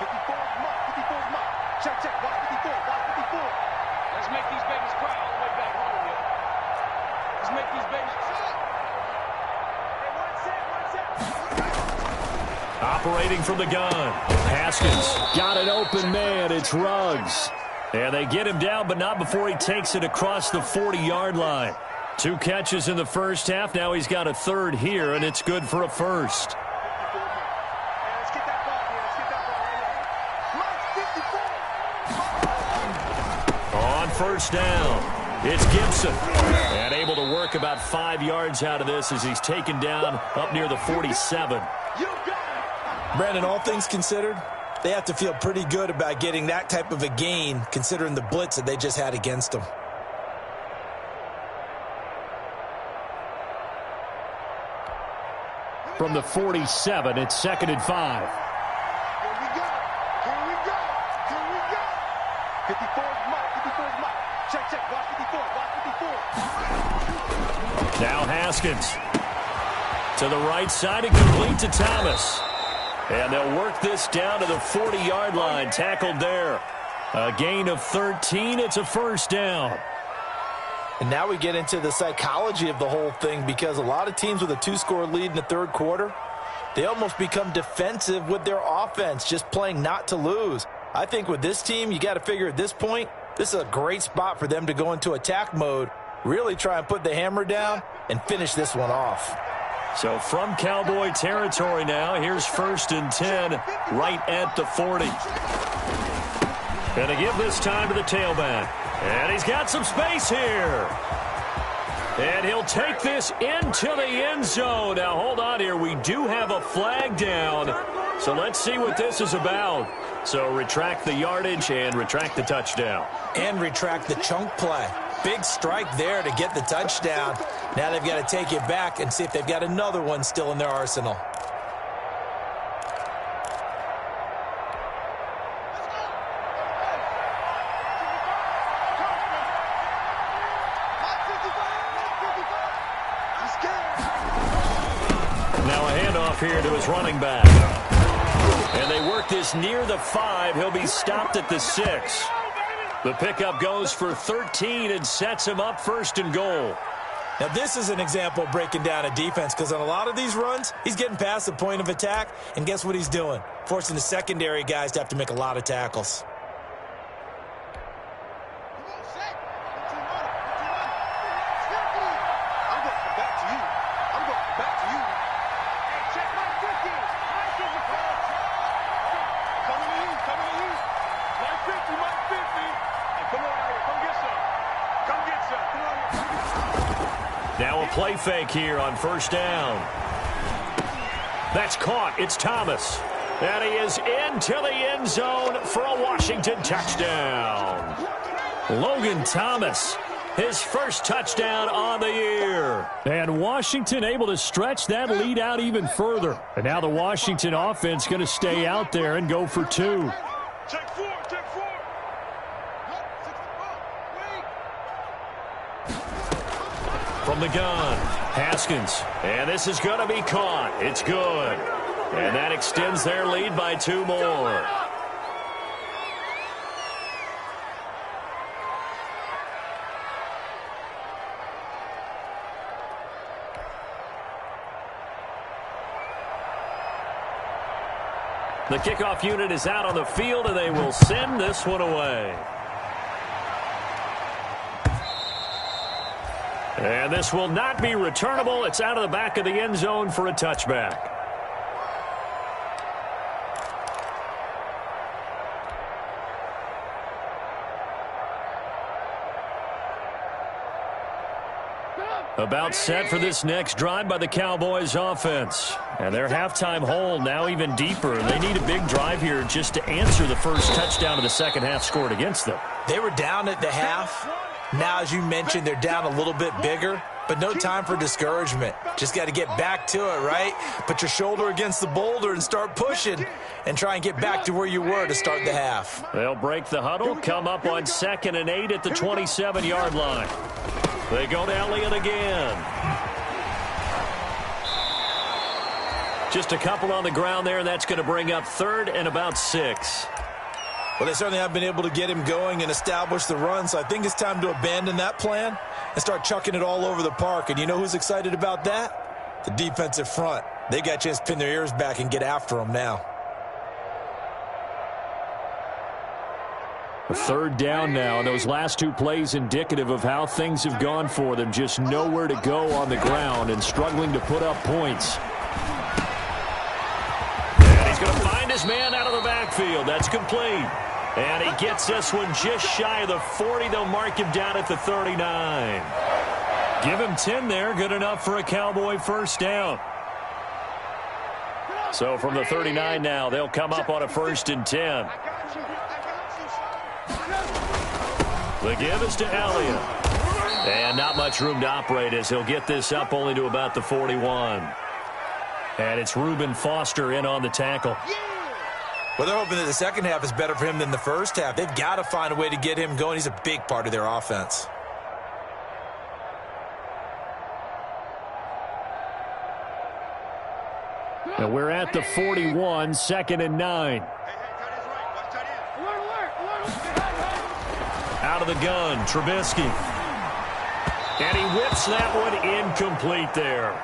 [SPEAKER 2] 54 is Mike. 54 is Mike. Check. Watch 54. Watch 54. Let's make these babies cry all the way back home, yo. Let's make these babies cry. Hey, one set.
[SPEAKER 1] Operating from the gun. Haskins got an open man. It's Ruggs. And they get him down, but not before he takes it across the 40-yard line. 2 catches in the first half. Now he's got a 3rd here, and it's good for a 1st.
[SPEAKER 2] Let's get that ball here. Let's get that ball right now. Mike, 54.
[SPEAKER 1] On first down, it's Gibson. And able to work about 5 yards out of this as he's taken down up near the 47.
[SPEAKER 2] You got it.
[SPEAKER 3] Brandon, all things considered, they have to feel pretty good about getting that type of a gain considering the blitz that they just had against them.
[SPEAKER 4] from the 47. It's 2nd and 5.
[SPEAKER 2] Here we go. 54 is Mike. Check. Watch 54.
[SPEAKER 1] Now Haskins to the right side and complete to Thomas. And they'll work this down to the 40-yard line. Tackled there. A gain of 13. It's a first down.
[SPEAKER 3] And now we get into the psychology of the whole thing, because a lot of teams with a 2-score lead in the third quarter, they almost become defensive with their offense, just playing not to lose. I think with this team, you got to figure at this point, this is a great spot for them to go into attack mode, really try and put the hammer down and finish this one off.
[SPEAKER 1] So from Cowboy territory now, here's 1st and 10 right at the 40. Going to give this time to the tailback. And he's got some space here. And he'll take this into the end zone. Now, hold on here. We do have a flag down. So let's see what this is about. So retract the yardage and retract the touchdown.
[SPEAKER 3] And retract the chunk play. Big strike there to get the touchdown. Now they've got to take it back and see if they've got another one still in their arsenal.
[SPEAKER 1] Now a handoff here to his running back. And they work this near the 5. He'll be stopped at the 6. The pickup goes for 13 and sets him up 1st and goal.
[SPEAKER 3] Now this is an example of breaking down a defense, because on a lot of these runs, he's getting past the point of attack, and guess what he's doing? Forcing the secondary guys to have to make a lot of tackles.
[SPEAKER 1] Now a play fake here on 1st down. That's caught. It's Thomas. And he is into the end zone for a Washington touchdown. Logan Thomas, his first touchdown on the year.
[SPEAKER 4] And Washington able to stretch that lead out even further. And now the Washington offense going to stay out there and go for 2.
[SPEAKER 2] Check 4.
[SPEAKER 1] from the gun. Haskins. And this is going to be caught. It's good. And that extends their lead by 2 more. The kickoff unit is out on the field, and they will send this one away. And this will not be returnable. It's out of the back of the end zone for a touchback. About set for this next drive by the Cowboys offense. And their halftime hole now even deeper. They need a big drive here just to answer the first touchdown of the second half scored against them.
[SPEAKER 3] They were down at the half. Now, as you mentioned, they're down a little bit bigger, but no time for discouragement. Just got to get back to it, right? Put your shoulder against the boulder and start pushing and try and get back to where you were to start the half.
[SPEAKER 1] They'll break the huddle, come up on 2nd and 8 at the 27-yard line. They go to Elliott again. Just a couple on the ground there, and that's going to bring up 3rd and about 6.
[SPEAKER 3] Well, they certainly have been able to get him going and establish the run, so I think it's time to abandon that plan and start chucking it all over the park. And you know who's excited about that? The defensive front. They got a chance to pin their ears back and get after him now.
[SPEAKER 1] A 3rd down now, and those last 2 plays indicative of how things have gone for them. Just nowhere to go on the ground and struggling to put up points. And he's going to find his man out of the backfield. That's complete. And he gets this one just shy of the 40. They'll mark him down at the 39. Give him 10 there. Good enough for a Cowboy first down. So from the 39 now, they'll come up on a 1st and 10. The give is to Elliott. And not much room to operate as he'll get this up only to about the 41. And it's Reuben Foster in on the tackle.
[SPEAKER 3] Well, they're hoping that the second half is better for him than the first half. They've got to find a way to get him going. He's a big part of their offense.
[SPEAKER 1] And we're at the 41, 2nd and 9. Out of the gun, Trubisky. And he whips that one incomplete there.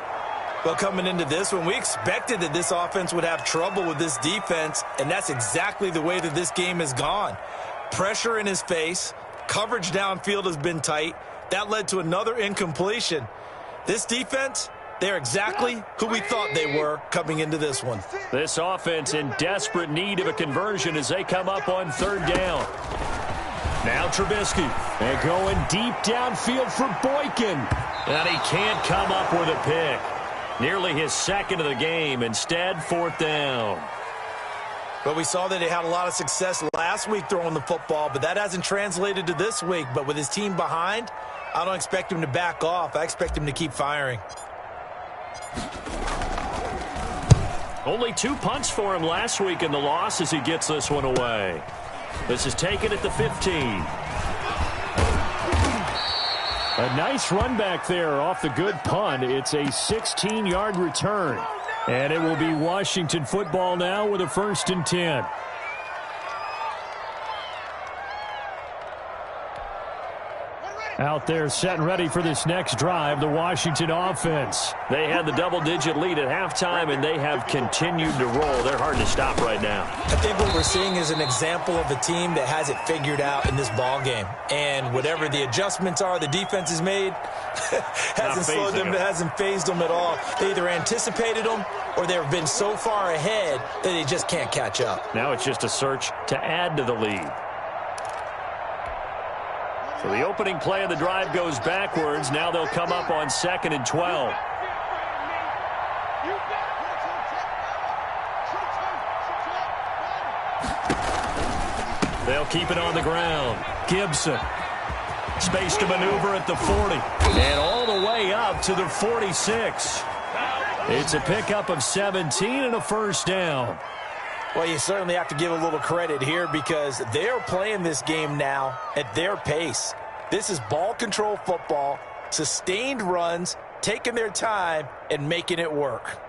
[SPEAKER 3] Well, coming into this one, we expected that this offense would have trouble with this defense, and that's exactly the way that this game has gone. Pressure in his face, coverage downfield has been tight. That led to another incompletion. This defense, they're exactly who we thought they were coming into this one.
[SPEAKER 1] This offense in desperate need of a conversion as they come up on 3rd down. Now Trubisky. And going deep downfield for Boykin. And he can't come up with a pick. Nearly his 2nd of the game. Instead, 4th down.
[SPEAKER 3] But we saw that he had a lot of success last week throwing the football, but that hasn't translated to this week. But with his team behind, I don't expect him to back off. I expect him to keep firing.
[SPEAKER 1] Only 2 punts for him last week in the loss as he gets this one away. This is taken at the 15. A nice run back there off the good punt. It's a 16-yard return. And it will be Washington football now with a 1st and 10. Out there set and ready for this next drive, the Washington offense. They had the double-digit lead at halftime, and they have continued to roll. They're hard to stop right now.
[SPEAKER 3] I think what we're seeing is an example of a team that has it figured out in this ball game. And whatever the adjustments are the defense has made hasn't slowed them, hasn't phased them at all. They either anticipated them or they've been so far ahead that they just can't catch up.
[SPEAKER 1] Now it's just a search to add to the lead. So the opening play of the drive goes backwards. Now they'll come up on 2nd and 12. They'll keep it on the ground. Gibson. Space to maneuver at the 40. And all the way up to the 46. It's a pickup of 17 and a 1st down.
[SPEAKER 3] Well, you certainly have to give a little credit here because they're playing this game now at their pace. This is ball control football. sustained runs, taking their time, and making it work.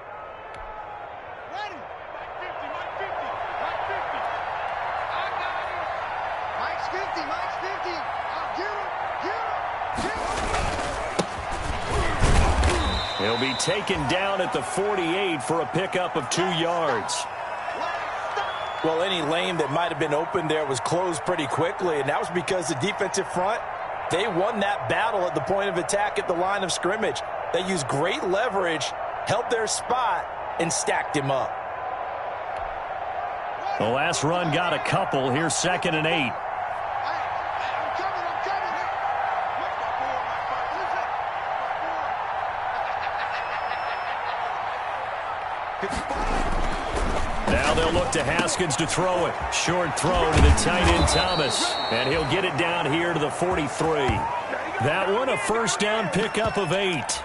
[SPEAKER 2] Ready. Mike 50, Mike 50, Mike 50. I got it. Mike's 50, Mike's 50. I'll get him,
[SPEAKER 1] He'll be taken down at the 48 for a pickup of 2 yards.
[SPEAKER 3] Well, any lane that might have been open there was closed pretty quickly, and that was because the defensive front, they won that battle at the point of attack at the line of scrimmage. They used great leverage, held their spot, and stacked him up.
[SPEAKER 1] The last run got a couple. Here's 2nd and 8.
[SPEAKER 2] I'm coming.
[SPEAKER 1] Now they'll look to Haskins to throw it. Short throw to the tight end Thomas. And he'll get it down here to the 43. That one a first down pickup of 8.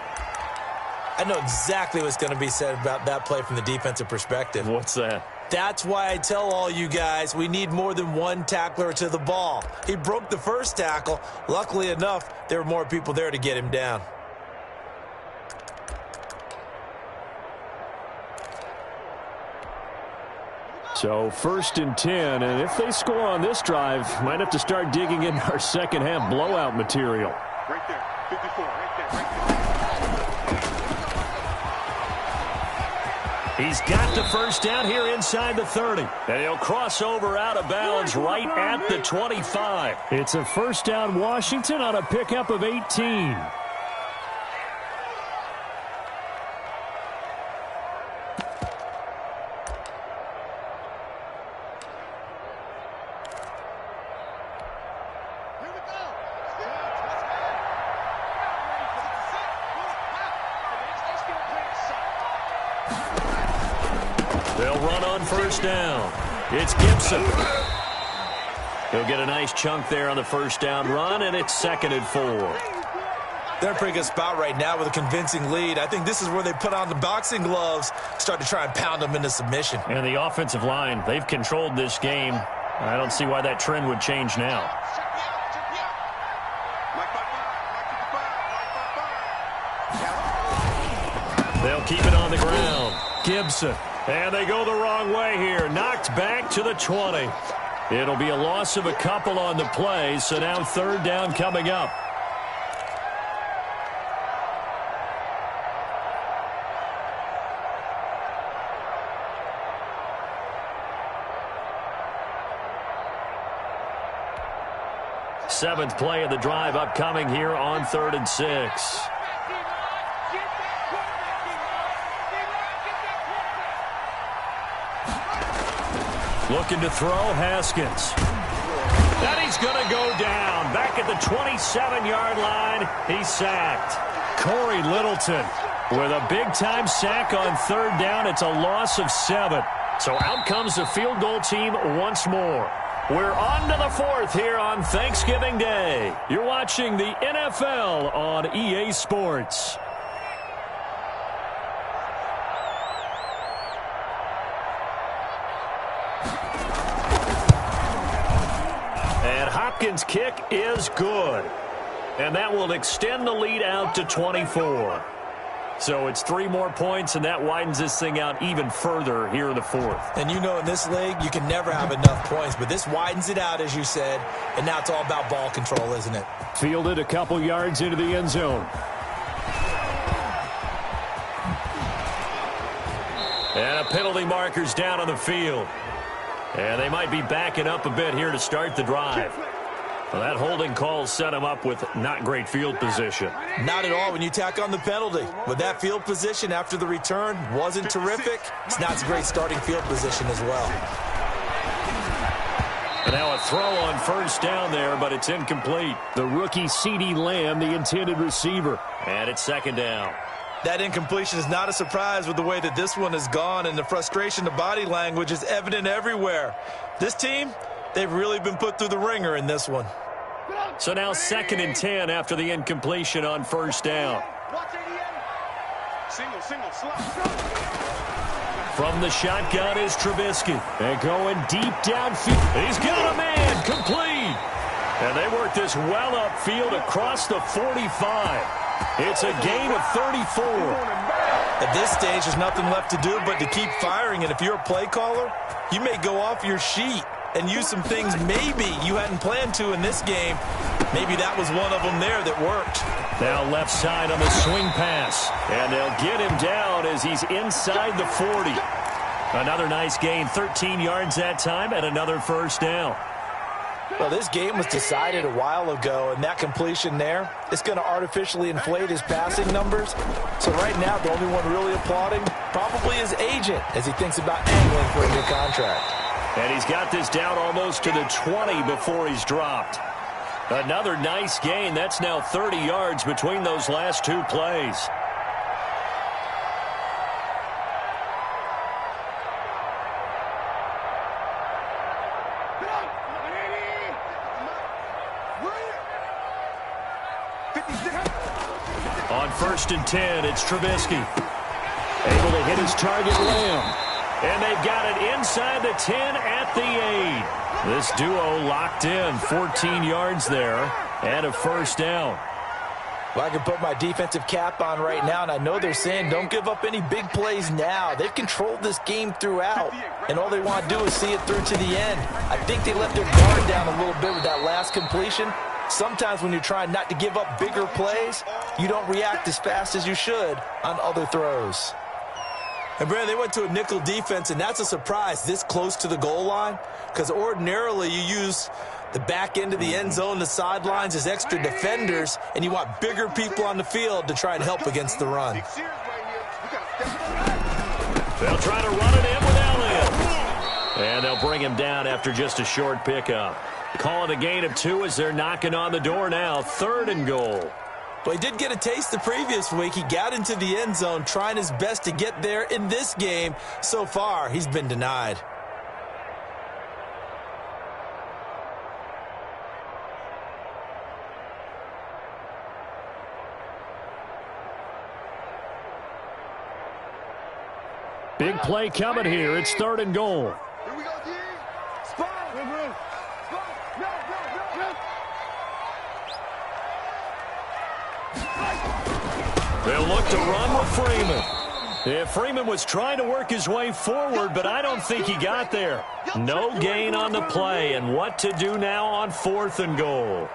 [SPEAKER 3] I know exactly what's going to be said about that play from the defensive perspective.
[SPEAKER 1] What's that?
[SPEAKER 3] That's why I tell all you guys we need more than one tackler to the ball. He broke the first tackle. Luckily enough, there were more people there to get him down.
[SPEAKER 4] So 1st and 10, and if they score on this drive, might have to start digging in our second half blowout material.
[SPEAKER 2] Right there, 54, right there.
[SPEAKER 1] He's got the first down here inside the 30. And he'll cross over out of bounds right at the 25.
[SPEAKER 4] It's a first down Washington on a pickup of 18.
[SPEAKER 1] They'll run on first down. It's Gibson. He'll get a nice chunk there on the first down run, and it's 2nd and 4.
[SPEAKER 3] They're in a pretty good spot right now with a convincing lead. I think this is where they put on the boxing gloves, start to try and pound them into submission.
[SPEAKER 1] And the offensive line, they've controlled this game. I don't see why that trend would change now. They'll keep it on the ground. Gibson. And they go the wrong way here. Knocked back to the 20. It'll be a loss of a couple on the play, so now 3rd down coming up. Seventh play of the drive upcoming here on 3rd and 6. Looking to throw, Haskins. And he's going to go down. Back at the 27-yard line, he's sacked. Corey Littleton with a big-time sack on 3rd down. It's a loss of 7. So out comes the field goal team once more. We're on to the 4th here on Thanksgiving Day. You're watching the NFL on EA Sports. And Hopkins' kick is good. And that will extend the lead out to 24. So it's 3 more points, and that widens this thing out even further here in the 4th.
[SPEAKER 3] And you know in this league, you can never have enough points, but this widens it out, as you said, and now it's all about ball control, isn't it?
[SPEAKER 4] Fielded a couple yards into the end zone.
[SPEAKER 1] And a penalty marker's down on the field. And they might be backing up a bit here to start the drive. Well, that holding call set him up with not great field position.
[SPEAKER 3] Not at all when you tack on the penalty. With that field position after the return wasn't terrific, it's not a great starting field position as well.
[SPEAKER 1] And now a throw on first down there, but it's incomplete.
[SPEAKER 4] The rookie CeeDee Lamb, the intended receiver.
[SPEAKER 1] And it's 2nd down.
[SPEAKER 3] That incompletion is not a surprise with the way that this one has gone, and the frustration, the body language is evident everywhere. This team, they've really been put through the ringer in this one.
[SPEAKER 1] So now 2nd and 10 after the incompletion on first down.
[SPEAKER 2] Single, slot.
[SPEAKER 1] From the shotgun is Trubisky. And going deep downfield. He's got a man complete. And they work this well upfield across the 45. It's a gain of 34.
[SPEAKER 3] At this stage, there's nothing left to do but to keep firing. And if you're a play caller, you may go off your sheet and use some things maybe you hadn't planned to in this game. Maybe that was one of them there that worked.
[SPEAKER 1] Now left side on the swing pass. And they'll get him down as he's inside the 40. Another nice gain, 13 yards that time, and another first down.
[SPEAKER 3] Well, this game was decided a while ago, and that completion there, it's going to artificially inflate his passing numbers. So right now, the only one really applauding probably his agent as he thinks about angling for a new contract.
[SPEAKER 1] And he's got this down almost to the 20 before he's dropped. Another nice gain. That's now 30 yards between those last two plays. On 1st and 10, it's Trubisky. Able to hit his target, Lamb. And they've got it inside the 10 at the 8. This duo locked in, 14 yards there, and a first down.
[SPEAKER 3] Well, I can put my defensive cap on right now, and I know they're saying don't give up any big plays now. They've controlled this game throughout, and all they want to do is see it through to the end. I think they let their guard down a little bit with that last completion. Sometimes when you're trying not to give up bigger plays, you don't react as fast as you should on other throws. And, Brandon, they went to a nickel defense, and that's a surprise this close to the goal line, because ordinarily you use the back end of the end zone, the sidelines as extra defenders, and you want bigger people on the field to try and help against the run.
[SPEAKER 1] They'll try to run it in with Elliott. And they'll bring him down after just a short pickup. Calling a gain of 2 as they're knocking on the door now. 3rd and goal.
[SPEAKER 3] Well, he did get a taste the previous week. He got into the end zone, trying his best to get there in this game. So far, he's been denied.
[SPEAKER 1] Big play coming here. It's 3rd and goal.
[SPEAKER 2] Here we go, D. Spot.
[SPEAKER 1] They'll look to run with Freeman. Yeah, Freeman was trying to work his way forward, but I don't think he got there. No gain on the play, and what to do now on 4th and goal.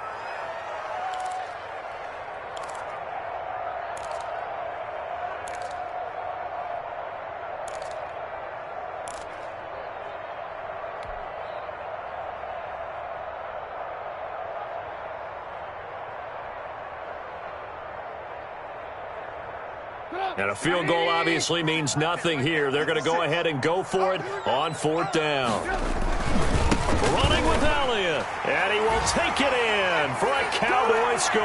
[SPEAKER 1] And a field goal obviously means nothing here. They're going to go ahead and go for it on 4th down. Running with Elliott. And he will take it in for a Cowboy score.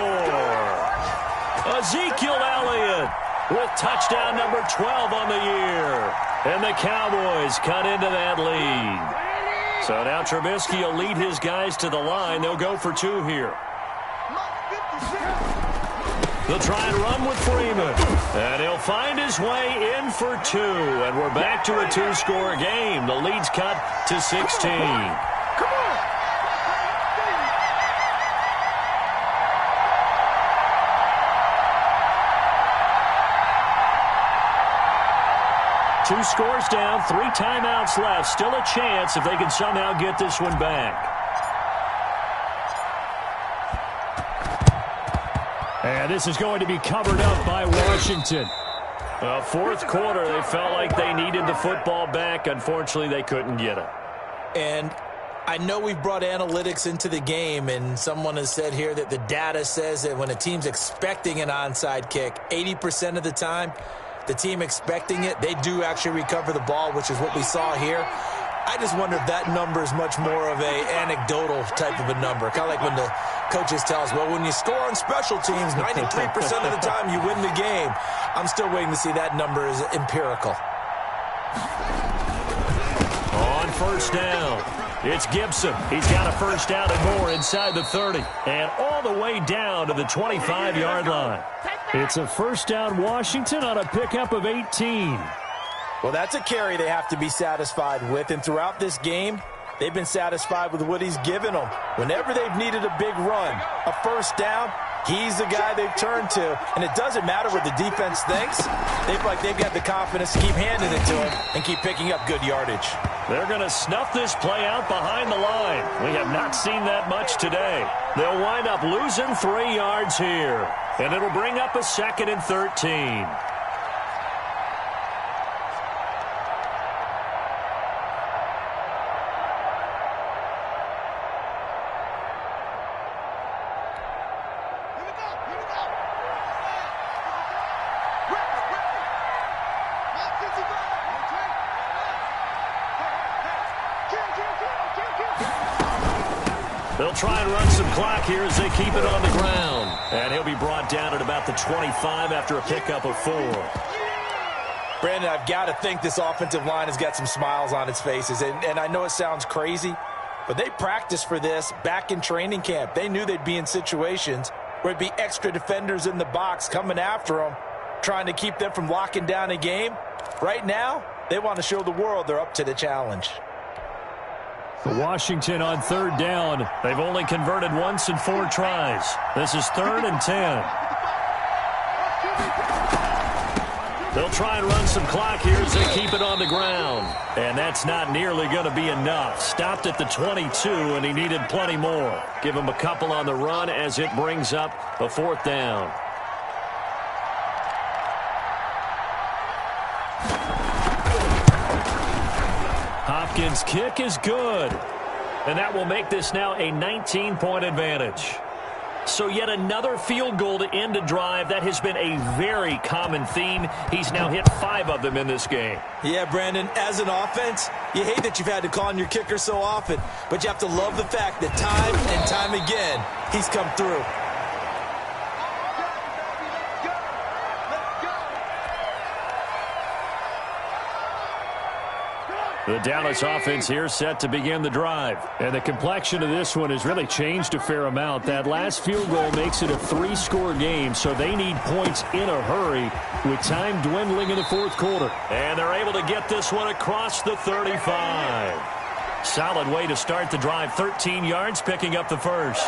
[SPEAKER 1] Ezekiel Elliott with touchdown number 12 on the year. And the Cowboys cut into that lead. So now Trubisky will lead his guys to the line. They'll go for 2 here. They'll try and run with Freeman. And he'll find his way in for 2. And we're back to a 2-score game. The lead's cut to 16.
[SPEAKER 2] Come on.
[SPEAKER 1] 2 scores down, 3 timeouts left. Still a chance if they can somehow get this one back. And this is going to be covered up by Washington. 4th quarter, they felt like they needed the football back. Unfortunately, they couldn't get it.
[SPEAKER 3] And I know we've brought analytics into the game, and someone has said here that the data says that when a team's expecting an onside kick, 80% of the time, the team expecting it, they do actually recover the ball, which is what we saw here. I just wonder if that number is much more of a anecdotal type of a number. Kind of like when the coaches tell us, well, when you score on special teams, 93% of the time you win the game. I'm still waiting to see that number is empirical.
[SPEAKER 1] On 1st down, it's Gibson. He's got a first down and more inside the 30. And all the way down to the 25-yard line. It's a first down Washington on a pickup of 18.
[SPEAKER 3] Well, that's a carry they have to be satisfied with. And throughout this game, they've been satisfied with what he's given them. Whenever they've needed a big run, a first down, He's the guy they've turned to, and it doesn't matter what the defense thinks. They feel like they've got the confidence to keep handing it to him and keep picking up good yardage.
[SPEAKER 1] They're going to snuff this play out behind the line. We have not seen that much today. They'll wind up losing 3 yards here, and it'll bring up a 2nd and 13. They'll try and run some clock here as they keep it on the ground. And he'll be brought down at about the 25 after a pickup of 4.
[SPEAKER 3] Brandon, I've got to think this offensive line has got some smiles on its faces. And I know it sounds crazy, but they practiced for this back in training camp. They knew they'd be in situations where it'd be extra defenders in the box coming after them, trying to keep them from locking down a game. Right now, they want to show the world they're up to the challenge.
[SPEAKER 1] Washington on 3rd down. They've only converted once in 4 tries. This is 3rd and 10. They'll try and run some clock here as they keep it on the ground. And that's not nearly going to be enough. Stopped at the 22, and he needed plenty more. Give him a couple on the run as it brings up a 4th down. Hopkins' kick is good. And that will make this now a 19-point advantage. So yet another field goal to end a drive. That has been a very common theme. He's now hit 5 of them in this game.
[SPEAKER 3] Yeah, Brandon, as an offense, you hate that you've had to call on your kicker so often, but you have to love the fact that time and time again, he's come through.
[SPEAKER 1] The Dallas offense here set to begin the drive. And the complexion of this one has really changed a fair amount. That last field goal makes it a 3-score game, so they need points in a hurry with time dwindling in the 4th quarter. And they're able to get this one across the 35. Solid way to start the drive. 13 yards, picking up the first.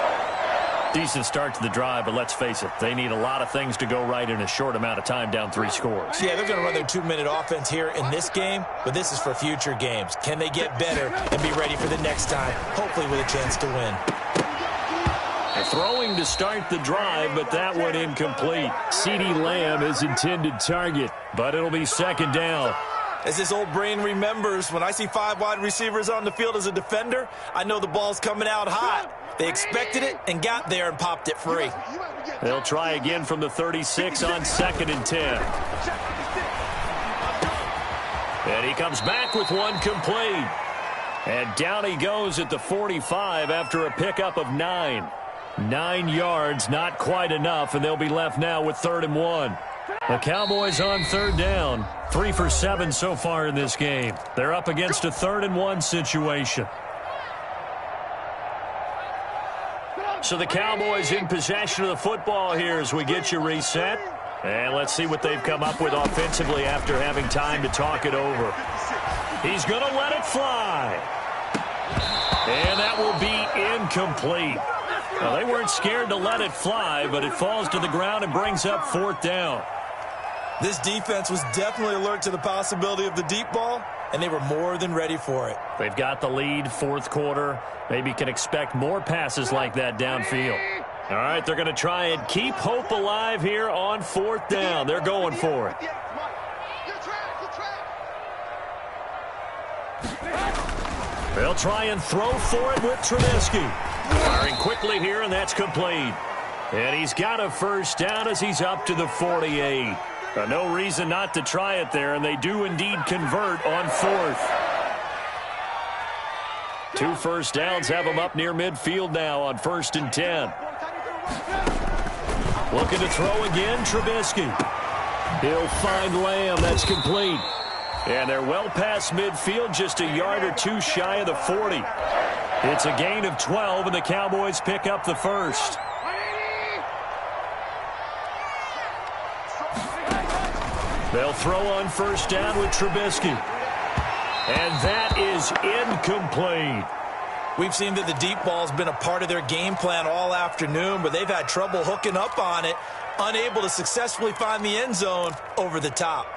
[SPEAKER 1] Decent start to the drive, but let's face it, they need a lot of things to go right in a short amount of time, down 3 scores.
[SPEAKER 3] Yeah, they're going to run their 2-minute offense here in this game, but this is for future games. Can they get better and be ready for the next time, hopefully with a chance to win?
[SPEAKER 1] Throwing to start the drive, but that one incomplete. CeeDee Lamb is intended target, but it'll be 2nd down.
[SPEAKER 3] As this old brain remembers, when I see 5 wide receivers on the field as a defender, I know the ball's coming out hot. They expected it and got there and popped it free.
[SPEAKER 1] They'll try again from the 36 on 2nd and 10. And he comes back with one complete. And down he goes at the 45 after a pickup of 9. 9 yards, not quite enough, and they'll be left now with 3rd and 1. The Cowboys on 3rd down. 3 for 7 so far in this game. They're up against a 3rd and 1 situation. So the Cowboys in possession of the football here as we get you reset. And let's see what they've come up with offensively after having time to talk it over. He's going to let it fly. And that will be incomplete. Well, they weren't scared to let it fly, but it falls to the ground and brings up 4th down.
[SPEAKER 3] This defense was definitely alert to the possibility of the deep ball, and they were more than ready for it.
[SPEAKER 1] They've got the lead, 4th quarter. Maybe can expect more passes like that downfield. All right, they're going to try and keep hope alive here on 4th down. They're going for it. They'll try and throw for it with Trubisky. Firing quickly here, and that's complete. And he's got a 1st down as he's up to the 48. No reason not to try it there, and they do indeed convert on 4th. 2 1st downs have them up near midfield now on 1st and 10. Looking to throw again, Trubisky. He'll find Lamb. That's complete. And they're well past midfield, just a yard or 2 shy of the 40. It's a gain of 12, and the Cowboys pick up the 1st. They'll throw on 1st down with Trubisky. And that is incomplete.
[SPEAKER 3] We've seen that the deep ball's been a part of their game plan all afternoon, but they've had trouble hooking up on it, unable to successfully find the end zone over the top.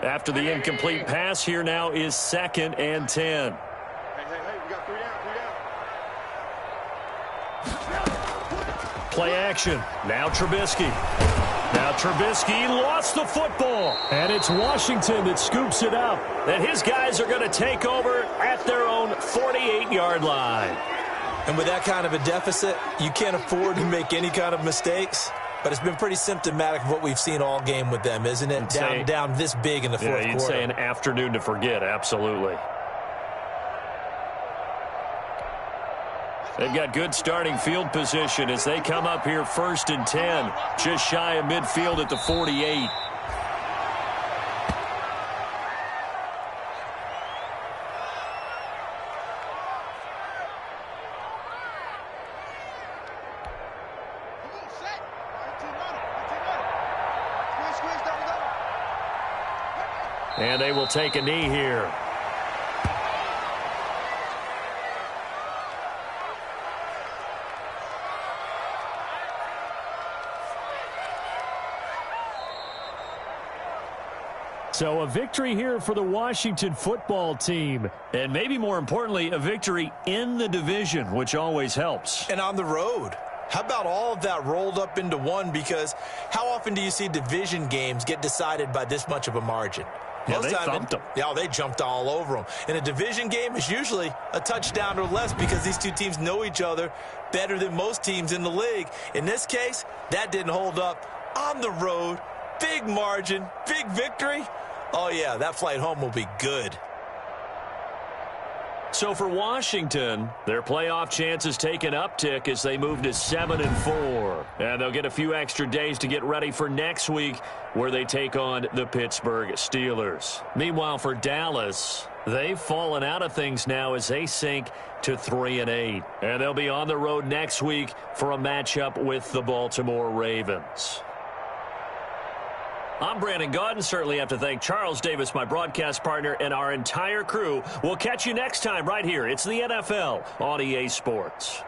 [SPEAKER 1] After the incomplete pass, here now is 2nd and 10.
[SPEAKER 2] Hey, we got 3 down.
[SPEAKER 1] Play action. Now Trubisky. Now Trubisky lost the football. And it's Washington that scoops it up. And his guys are going to take over at their own 48-yard line.
[SPEAKER 3] And with that kind of a deficit, you can't afford to make any kind of mistakes. But it's been pretty symptomatic of what we've seen all game with them, isn't it? Down this big in the fourth quarter.
[SPEAKER 1] You'd say an afternoon to forget, absolutely. They've got good starting field position as they come up here 1st and 10, just shy of midfield at the 48. And they will take a knee here. So a victory here for the Washington football team. And maybe more importantly, a victory in the division, which always helps.
[SPEAKER 3] And on the road. How about all of that rolled up into one? Because how often do you see division games get decided by this much of a margin?
[SPEAKER 1] Yeah, they thumped them.
[SPEAKER 3] Yeah, they jumped all over them. And a division game is usually a touchdown or less because these two teams know each other better than most teams in the league. In this case, that didn't hold up. On the road, big margin, big victory. Oh, yeah, that flight home will be good.
[SPEAKER 1] So for Washington, their playoff chances take an uptick as they move to 7-4. And they'll get a few extra days to get ready for next week where they take on the Pittsburgh Steelers. Meanwhile, for Dallas, they've fallen out of things now as they sink to 3-8. And they'll be on the road next week for a matchup with the Baltimore Ravens. I'm Brandon Gaudin. Certainly have to thank Charles Davis, my broadcast partner, and our entire crew. We'll catch you next time right here. It's the NFL on EA Sports.